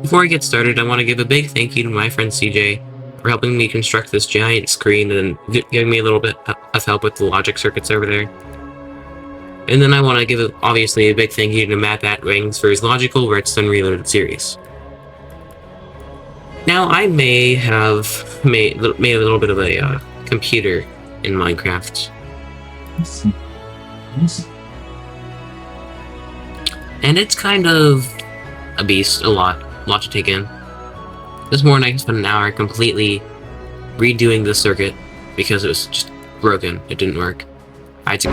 Before I get started, I want to give a big thank you to my friend CJ for helping me construct this giant screen and giving me a little bit of help with the logic circuits over there. And then I want to give, obviously, a big thank you to Matt Wings for his logical Redstone Reloaded series. Now, I may have made a little bit of a computer in Minecraft. And it's kind of a beast, a lot to take in. This morning I spent an hour completely redoing the circuit because it was just broken. It didn't work. I had to...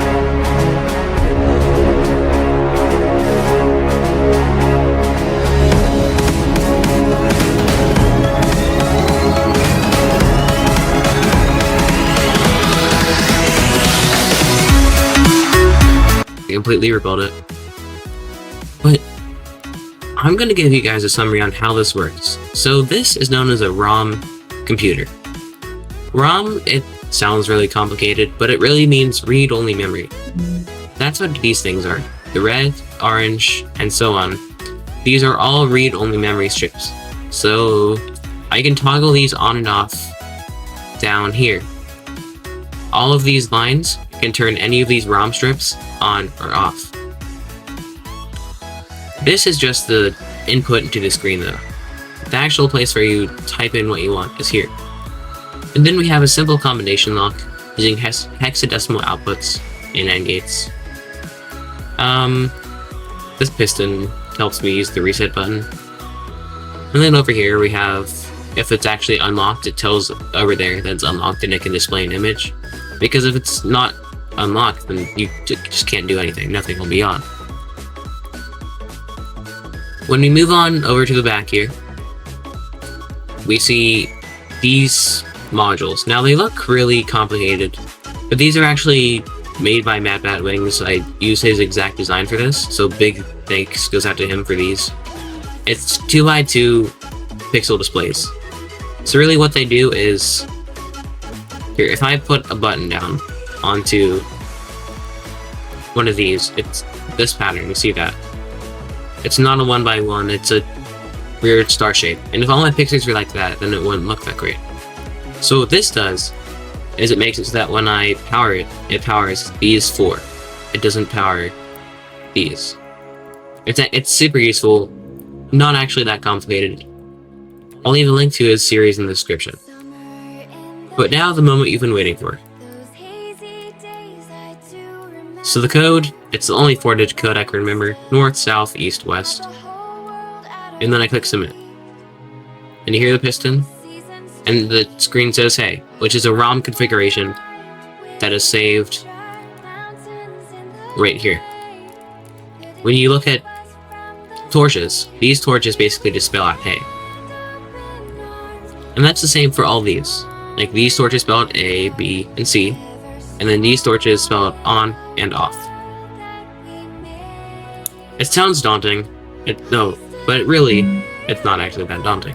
completely rebuild it. But I'm going to give you guys a summary on how this works. So this is known as a ROM computer. ROM, it sounds really complicated, but it really means read-only memory. That's what these things are. The red, orange, and so on. These are all read-only memory strips. So I can toggle these on and off down here. All of these lines can turn any of these ROM strips on or off. This is just the input into the screen though. The actual place where you type in what you want is here. And then we have a simple combination lock using hexadecimal outputs and AND gates. This piston helps me use the reset button. And then over here we have, if it's actually unlocked, it tells over there that it's unlocked and it can display an image. Because if it's not unlocked, then you just can't do anything. Nothing will be on. When we move on over to the back here, we see these modules. Now they look really complicated, but these are actually made by Matt Wings. I use his exact design for this, so big thanks goes out to him for these. It's 2x2 pixel displays. So really what they do is, here, if I put a button down onto one of these, it's this pattern, you see that? It's not a 1x1, it's a weird star shape. And if all my pixels were like that, then it wouldn't look that great. So what this does is it makes it so that when I power it, it powers these four. It doesn't power these. It's super useful, not actually that complicated. I'll leave a link to his series in the description. But now the moment you've been waiting for. So the code, it's the only 4-digit code I can remember. North, south, east, west. And then I click submit. And you hear the piston, and the screen says hey, which is a ROM configuration that is saved right here. When you look at torches, these torches basically just spell out hey. And that's the same for all these. Like these torches spell out A, B, and C, and then these torches spell out on and off. It sounds daunting, but really, it's not actually that daunting.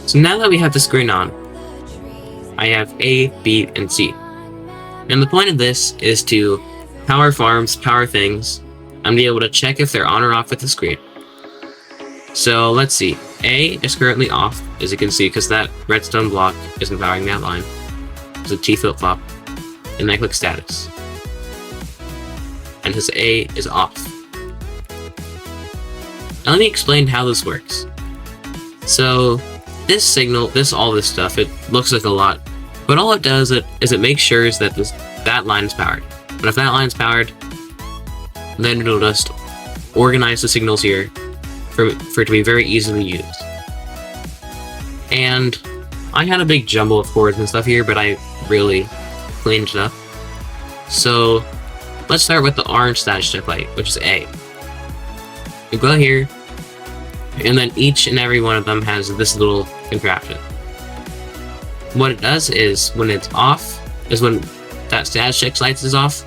So now that we have the screen on, I have A, B, and C. And the point of this is to power farms, power things, and be able to check if they're on or off with the screen. So let's see. A is currently off, as you can see, because that redstone block isn't powering that line. It's a T flip-flop. And then I click status. And his A is off. Now let me explain how this works. So this signal, all this stuff, it looks like a lot, but all it does is it makes sure that that line is powered. And if that line's powered, then it'll just organize the signals here for it to be very easily used. And I had a big jumble of cords and stuff here, but I really cleaned it up. So let's start with the orange status check light, which is A. You go here, and then each and every one of them has this little contraption. What it does is, when it's off, is when that status check light is off,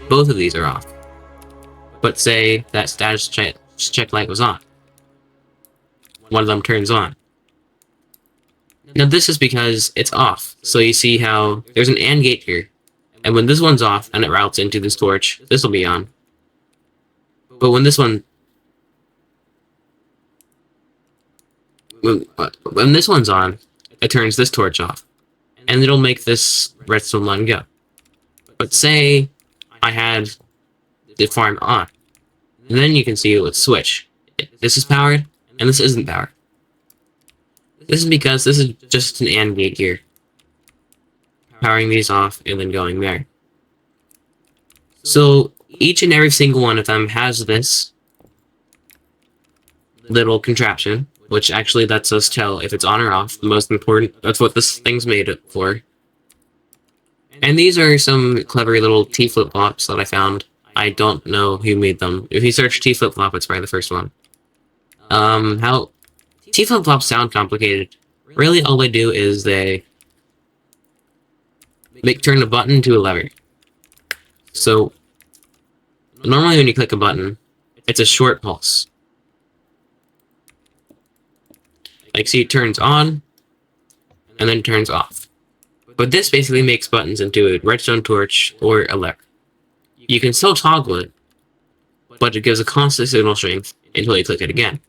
both of these are off. But say that status check light was on. One of them turns on. Now this is because it's off. So you see how there's an AND gate here. And when this one's off and it routes into this torch, this will be on. But when this one when this one's on, it turns this torch off, and it'll make this redstone line go. But say I had the farm on, and then you can see it would switch. This is powered, and this isn't powered. This is because this is just an AND gate here, powering these off and then going there. So each and every single one of them has this little contraption, which actually lets us tell if it's on or off. The most important, that's what this thing's made it for. And these are some clever little T flip-flops that I found. I don't know who made them. If you search T flip-flop, it's probably the first one. How T flip-flops sound complicated. Really, all they do is they turn a button to a lever. So normally when you click a button, it's a short pulse. Like, see, it turns on, and then turns off. But this basically makes buttons into a redstone torch or a lever. You can still toggle it, but it gives a constant signal strength until you click it again.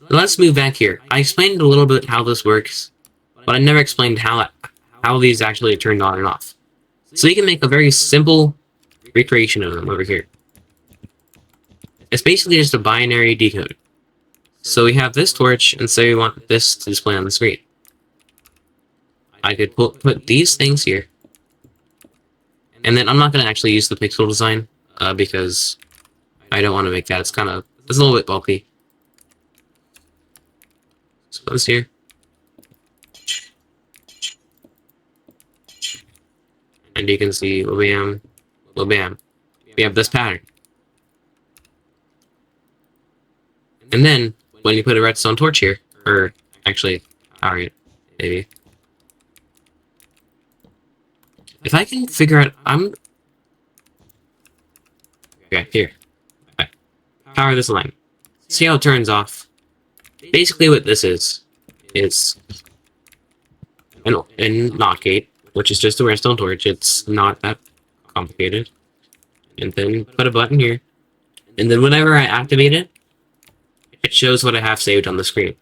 Let's move back here. I explained a little bit how this works, but I never explained how these actually are turned on and off. So you can make a very simple recreation of them over here. It's basically just a binary decode. So we have this torch, and say we want this to display on the screen. I could put these things here. And then I'm not going to actually use the pixel design, because I don't want to make that. It's a little bit bulky. So this here. And you can see, bam, bam. We have this pattern. And then, when you put a redstone torch here, or actually, power it, maybe. If I can figure out, okay, here. Okay. Power this line. See how it turns off? Basically what this is an NOT gate, which is just a redstone torch. It's not that complicated. And then put a button here. And then whenever I activate it, it shows what I have saved on the screen.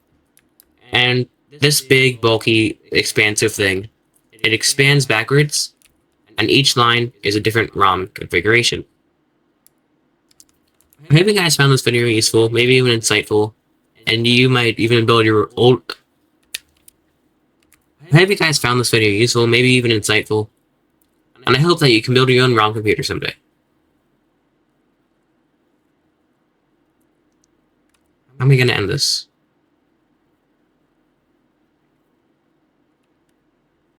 And this big, bulky, expansive thing, it expands backwards, and each line is a different ROM configuration. I hope you guys found this video useful, maybe even insightful, and you might even build your old... I hope you guys found this video useful, maybe even insightful, and I hope that you can build your own ROM computer someday. How am I going to end this?